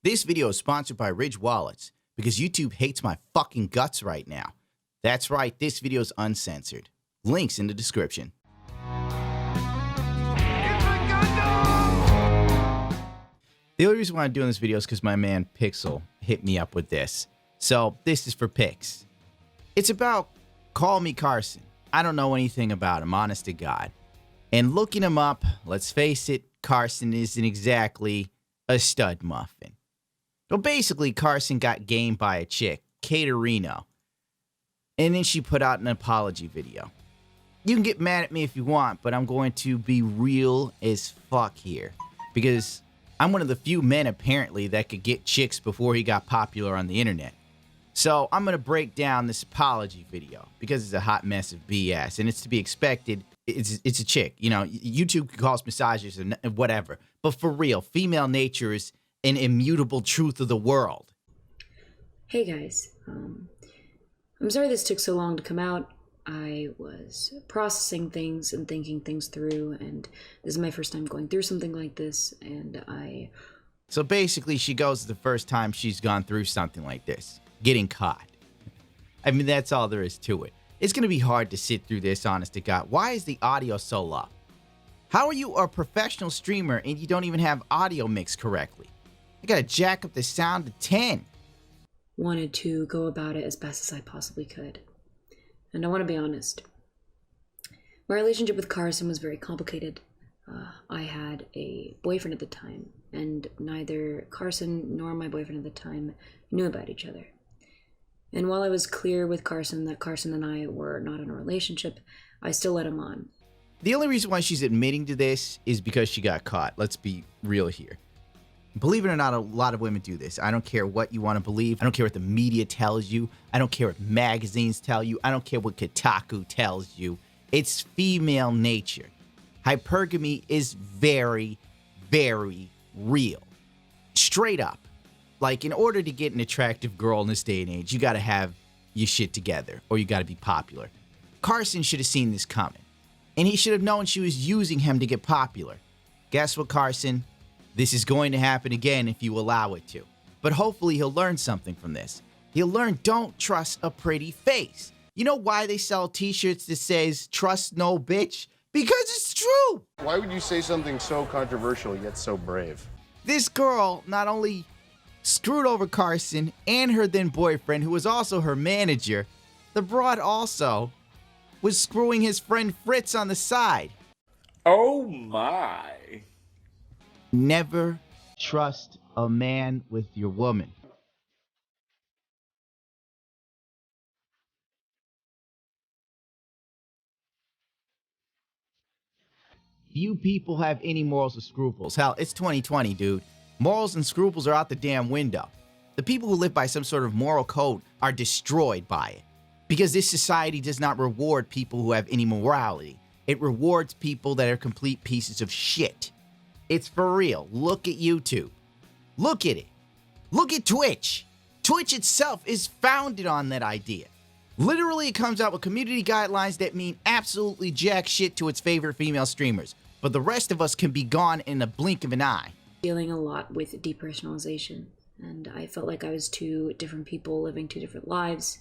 This video is sponsored by Ridge Wallets because YouTube hates my fucking guts right now. That's right, this video is uncensored. Links in the description. The only reason why I'm doing this video is because my man Pixel hit me up with this. So this is for Pix. It's about Call Me Carson. I don't know anything about him, honest to God. And looking him up, let's face it, Carson isn't exactly a stud muffin. Well, basically, Carson got gamed by a chick, Katerino. And then she put out an apology video. You can get mad at me if you want, but I'm going to be real as fuck here. Because I'm one of the few men, apparently, that could get chicks before he got popular on the internet. So I'm going to break down this apology video because it's a hot mess of BS. And it's to be expected. It's a chick. You know, YouTube calls massages and whatever. But for real, female nature is an immutable truth of the world. Hey guys, I'm sorry this took so long to come out. I was processing things and thinking things through, and this is my first time going through something like this, and So basically, she goes the first time she's gone through something like this, getting caught. I mean, that's all there is to it. It's going to be hard to sit through this, honest to God. Why is the audio so low? How are you a professional streamer and you don't even have audio mixed correctly? I got to jack up the sound to 10. Wanted to go about it as best as I possibly could. And I want to be honest. My relationship with Carson was very complicated. I had a boyfriend at the time, and neither Carson nor my boyfriend at the time knew about each other. And while I was clear with Carson that Carson and I were not in a relationship, I still let him on. The only reason why she's admitting to this is because she got caught. Let's be real here. Believe it or not, a lot of women do this. I don't care what you want to believe. I don't care what the media tells you. I don't care what magazines tell you. I don't care what Kotaku tells you. It's female nature. Hypergamy is very, very real. Straight up. Like, in order to get an attractive girl in this day and age, you got to have your shit together, or you got to be popular. Carson should have seen this coming. And he should have known she was using him to get popular. Guess what, Carson? This is going to happen again if you allow it to. But hopefully he'll learn something from this. He'll learn don't trust a pretty face. You know why they sell t-shirts that says trust no bitch? Because it's true. Why would you say something so controversial yet so brave? This girl not only screwed over Carson and her then boyfriend, who was also her manager, the broad also was screwing his friend Fritz on the side. Oh my. Never trust a man with your woman. Few people have any morals or scruples. Hell, it's 2020, dude. Morals and scruples are out the damn window. The people who live by some sort of moral code are destroyed by it. Because this society does not reward people who have any morality. It rewards people that are complete pieces of shit. It's for real. Look at YouTube. Look at it. Look at Twitch. Twitch itself is founded on that idea. Literally, it comes out with community guidelines that mean absolutely jack shit to its favorite female streamers. But the rest of us can be gone in a blink of an eye. Dealing a lot with depersonalization, and I felt like I was two different people living two different lives.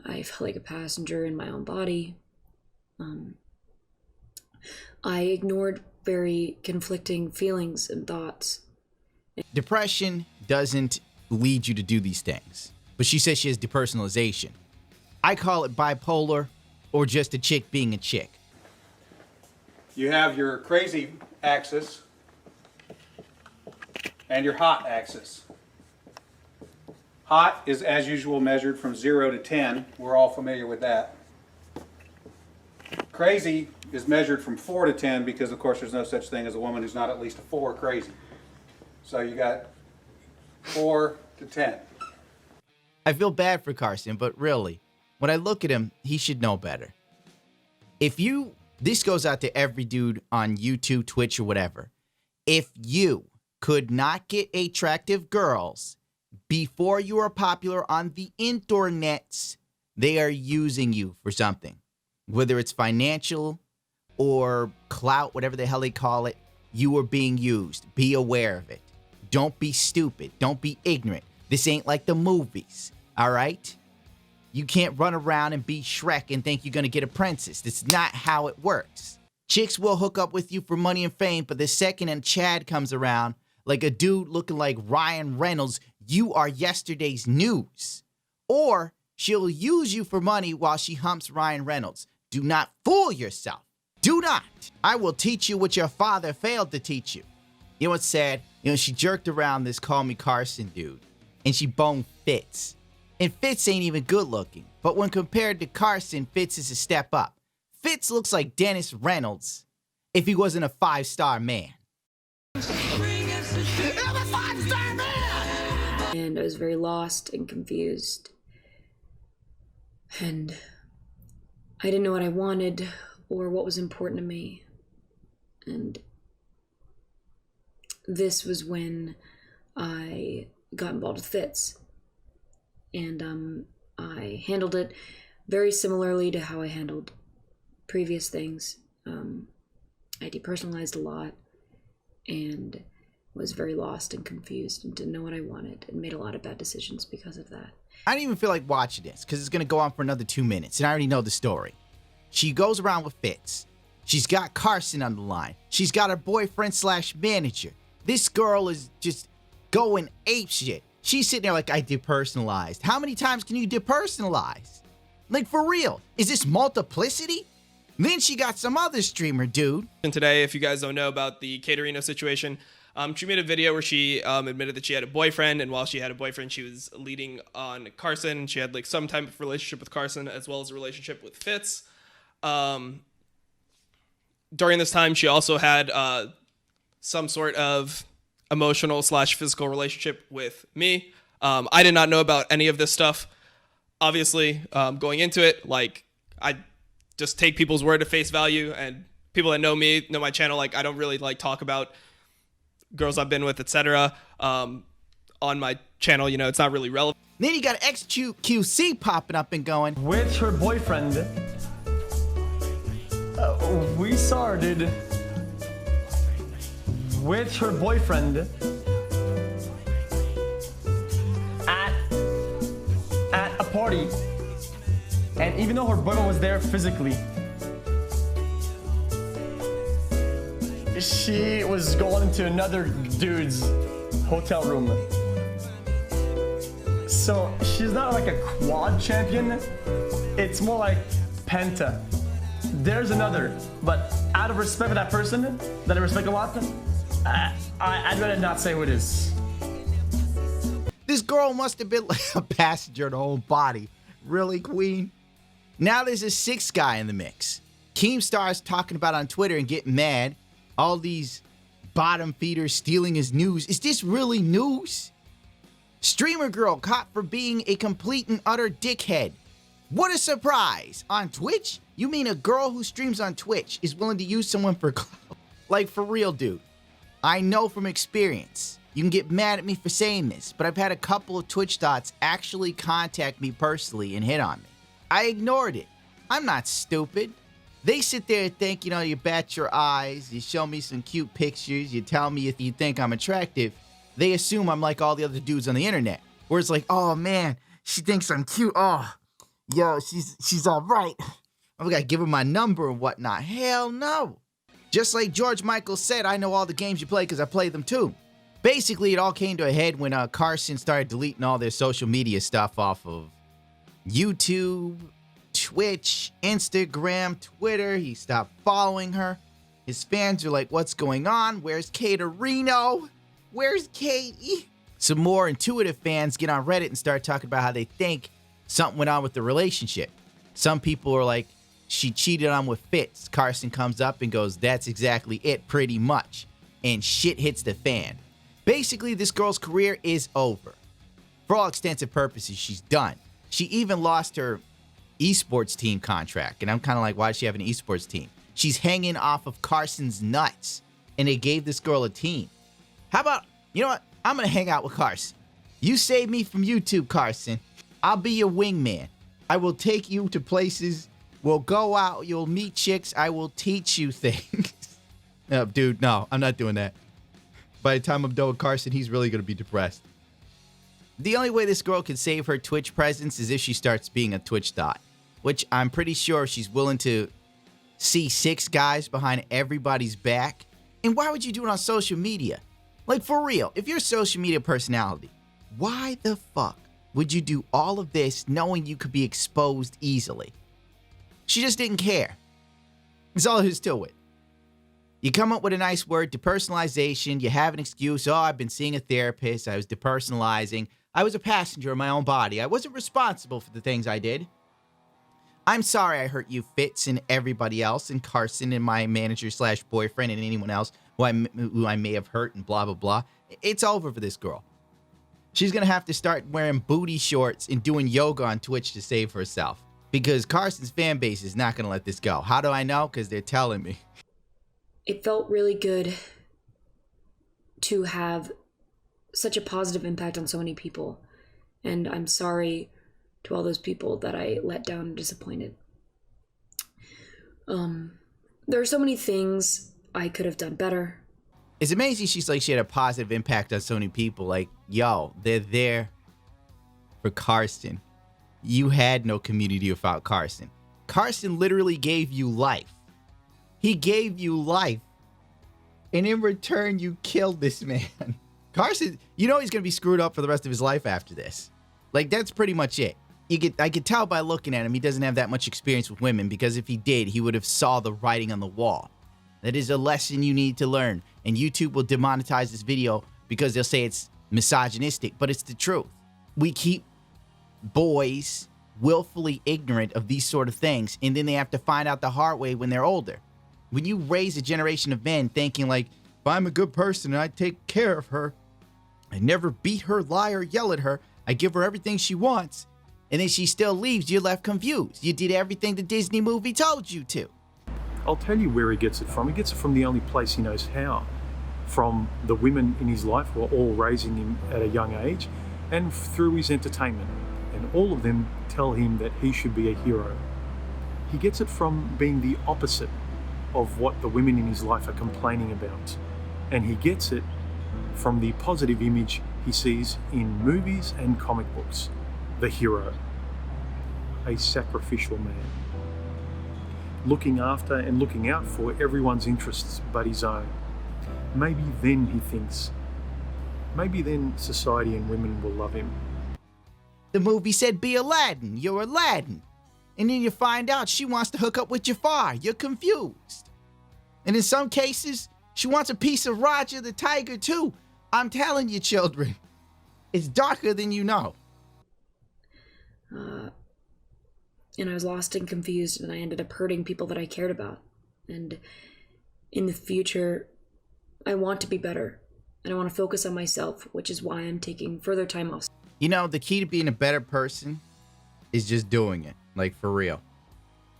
I felt like a passenger in my own body. I ignored very conflicting feelings and thoughts. Depression doesn't lead you to do these things. But she says she has depersonalization. I call it bipolar or just a chick being a chick. You have your crazy axis and your hot axis. Hot is, as usual, measured from 0 to 10. We're all familiar with that. Crazy is measured from 4 to 10 because, of course, there's no such thing as a woman who's not at least a 4 crazy. So you got 4 to 10. I feel bad for Carson, but really, when I look at him, he should know better. This goes out to every dude on YouTube, Twitch, or whatever. If you could not get attractive girls before you are popular on the internets, they are using you for something. Whether it's financial or clout, whatever the hell they call it, you are being used. Be aware of it. Don't be stupid. Don't be ignorant. This ain't like the movies, all right? You can't run around and be Shrek and think you're gonna get a princess. That's not how it works. Chicks will hook up with you for money and fame, but the second and Chad comes around, like a dude looking like Ryan Reynolds, you are yesterday's news. Or she'll use you for money while she humps Ryan Reynolds. Do not fool yourself. Do not. I will teach you what your father failed to teach you. You know what's sad? You know, she jerked around this Call Me Carson dude, and she boned Fitz. And Fitz ain't even good looking, but when compared to Carson, Fitz is a step up. Fitz looks like Dennis Reynolds if he wasn't a 5-star man. And I was very lost and confused. And I didn't know what I wanted or what was important to me. And this was when I got involved with Fitz. And I handled it very similarly to how I handled previous things. I depersonalized a lot and was very lost and confused and didn't know what I wanted and made a lot of bad decisions because of that. I don't even feel like watching this because it's going to go on for another 2 minutes, and I already know the story. She goes around with Fitz. She's got Carson on the line. She's got her boyfriend/manager. This girl is just going apeshit. She's sitting there like, I depersonalized. How many times can you depersonalize? Like, for real, is this multiplicity? Then she got some other streamer dude. And today, if you guys don't know about the Katerino situation, she made a video where she admitted that she had a boyfriend, and while she had a boyfriend, she was leading on Carson. She had like some type of relationship with Carson as well as a relationship with Fitz. During this time, she also had some sort of emotional/physical relationship with me. I did not know about any of this stuff. Obviously, going into it, like, I just take people's word at face value, and people that know me, know my channel, like, I don't really like talk about girls I've been with, etc. On my channel, you know, it's not really relevant. Then you got XQC popping up and going, with her boyfriend. We started with her boyfriend at a party, and even though her boyfriend was there physically, she was going into another dude's hotel room. So she's not like a quad champion, it's more like penta. There's another, but out of respect for that person that I respect a lot, I'd rather not say who it is. this girl must have been like a passenger in her own body. Really, queen? Now there's a 6th guy in the mix. Keemstar's talking about on Twitter and getting mad. All these bottom feeders stealing his news. Is this really news? Streamer girl caught for being a complete and utter dickhead. What a surprise. On Twitch? You mean a girl who streams on Twitch is willing to use someone for clout? Like, for real, dude. I know from experience. You can get mad at me for saying this, but I've had a couple of Twitch dots actually contact me personally and hit on me. I ignored it. I'm not stupid. They sit there and think, you know, you bat your eyes, you show me some cute pictures, you tell me if you think I'm attractive. They assume I'm like all the other dudes on the internet. Where it's like, oh man, she thinks I'm cute. Oh, yo, she's all right. I've got to give her my number and whatnot. Hell no. Just like George Michael said, I know all the games you play because I play them too. Basically, it all came to a head when Carson started deleting all their social media stuff off of YouTube, Twitch, Instagram, Twitter. He stopped following her. His fans are like, what's going on? Where's Katerino? Where's Katie? Some more intuitive fans get on Reddit and start talking about how they think something went on with the relationship. Some people are like, she cheated on with Fitz. Carson comes up and goes, that's exactly it, pretty much. And shit hits the fan. Basically, this girl's career is over. For all extensive purposes, she's done. She even lost her esports team contract. And I'm kind of like, why does she have an esports team? She's hanging off of Carson's nuts. And they gave this girl a team. How about, you know what? I'm going to hang out with Carson. You save me from YouTube, Carson. I'll be your wingman. I will take you to places. We'll go out. You'll meet chicks. I will teach you things. No, dude, no, I'm not doing that. By the time I'm done with Carson, he's really going to be depressed. The only way this girl can save her Twitch presence is if she starts being a Twitch thought, which I'm pretty sure she's willing to see 6 guys behind everybody's back. And why would you do it on social media? Like, for real, if you're a social media personality, why the fuck would you do all of this knowing you could be exposed easily? She just didn't care. That's all there's to it. You come up with a nice word, depersonalization. You have an excuse. Oh, I've been seeing a therapist. I was depersonalizing. I was a passenger in my own body. I wasn't responsible for the things I did. I'm sorry I hurt you, Fitz, and everybody else, and Carson, and my manager/boyfriend, and anyone else who I may have hurt, and blah, blah, blah. It's over for this girl. She's going to have to start wearing booty shorts and doing yoga on Twitch to save herself. Because Carson's fan base is not going to let this go. How do I know? Because they're telling me. It felt really good to have such a positive impact on so many people. And I'm sorry to all those people that I let down and disappointed. There are so many things I could have done better. It's amazing she had a positive impact on so many people. Like, yo, they're there for Carson. You had no community without Carson. Carson literally gave you life. He gave you life. And in return, you killed this man. Carson, you know he's going to be screwed up for the rest of his life after this. Like, that's pretty much it. I could tell by looking at him, he doesn't have that much experience with women, because if he did, he would have saw the writing on the wall. That is a lesson you need to learn. And YouTube will demonetize this video because they'll say it's misogynistic, but it's the truth. We keep boys willfully ignorant of these sort of things, and then they have to find out the hard way when they're older. When you raise a generation of men thinking like, if I'm a good person and I take care of her, I never beat her, lie, or yell at her, I give her everything she wants, and then she still leaves, you're left confused. You did everything the Disney movie told you to. I'll tell you where he gets it from. He gets it from the only place he knows how. From the women in his life who are all raising him at a young age, and through his entertainment. And all of them tell him that he should be a hero. He gets it from being the opposite of what the women in his life are complaining about. And he gets it from the positive image he sees in movies and comic books. The hero. A sacrificial man. Looking after and looking out for everyone's interests but his own. Maybe then he thinks, maybe then society and women will love him. The movie said be Aladdin, you're Aladdin. And then you find out she wants to hook up with Jafar, you're confused. And in some cases, she wants a piece of Roger the Tiger too. I'm telling you, children, it's darker than you know. And I was lost and confused, and I ended up hurting people that I cared about. And in the future, I want to be better, and I want to focus on myself, which is why I'm taking further time off. You know, the key to being a better person is just doing it, like for real.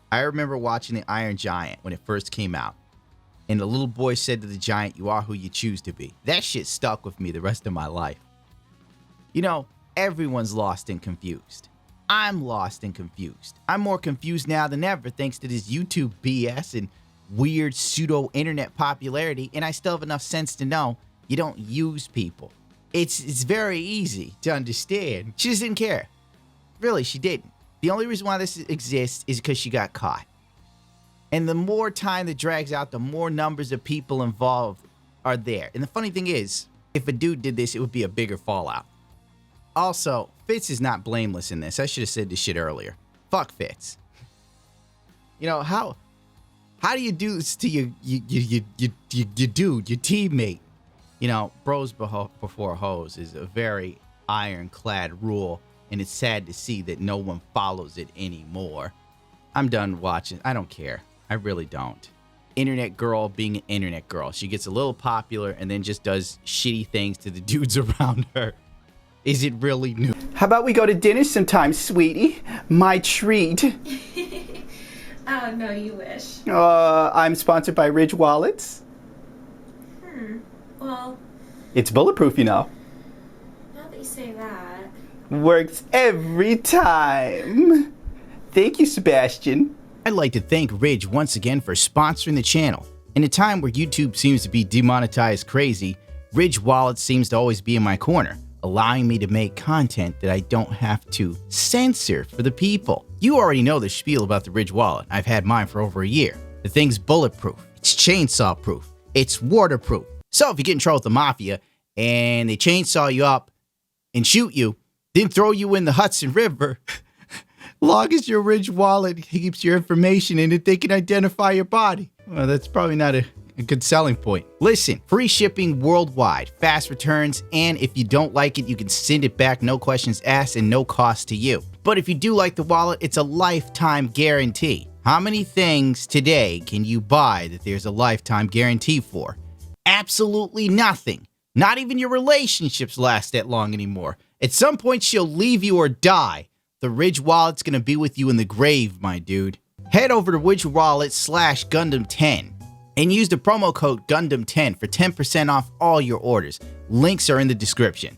I remember watching The Iron Giant when it first came out, and the little boy said to the giant, "You are who you choose to be." That shit stuck with me the rest of my life. You know, everyone's lost and confused. I'm lost and confused. I'm more confused now than ever thanks to this YouTube BS and weird pseudo-internet popularity, and I still have enough sense to know you don't use people. It's very easy to understand. She just didn't care. Really, she didn't. The only reason why this exists is because she got caught. And the more time that drags out, the more numbers of people involved are there. And the funny thing is, if a dude did this, it would be a bigger fallout. Also, Fitz is not blameless in this. I should have said this shit earlier. Fuck Fitz. You know, how do you do this to your dude, your teammate? You know, bros before hoes is a very ironclad rule, and it's sad to see that no one follows it anymore. I'm done watching. I don't care. I really don't. Internet girl being an internet girl. She gets a little popular and then just does shitty things to the dudes around her. Is it really new? How about we go to dinner sometime, sweetie? My treat. Oh, no, you wish. I'm sponsored by Ridge Wallets. Well, It's bulletproof, you know. now that you say that. Works every time. Thank you, Sebastian. I'd like to thank Ridge once again for sponsoring the channel. In a time where YouTube seems to be demonetized crazy, Ridge Wallet seems to always be in my corner, allowing me to make content that I don't have to censor for the people. You already know the spiel about the Ridge Wallet. I've had mine for over a year. The thing's bulletproof, it's chainsaw proof, it's waterproof. So if you get in trouble with the mafia and they chainsaw you up and shoot you, then throw you in the Hudson River, long as your Ridge Wallet keeps your information in it, they can identify your body. Well, that's probably not a good selling point. Listen, free shipping worldwide, fast returns, and if you don't like it, you can send it back, no questions asked and no cost to you. But if you do like the wallet, it's a lifetime guarantee. How many things today can you buy that there's a lifetime guarantee for? Absolutely nothing. Not even your relationships last that long anymore. At some point, she'll leave you or die. The Ridge Wallet's gonna be with you in the grave, my dude. Head over to Ridge Wallet /Gundam10 and use the promo code Gundam10 for 10% off all your orders. Links are in the description.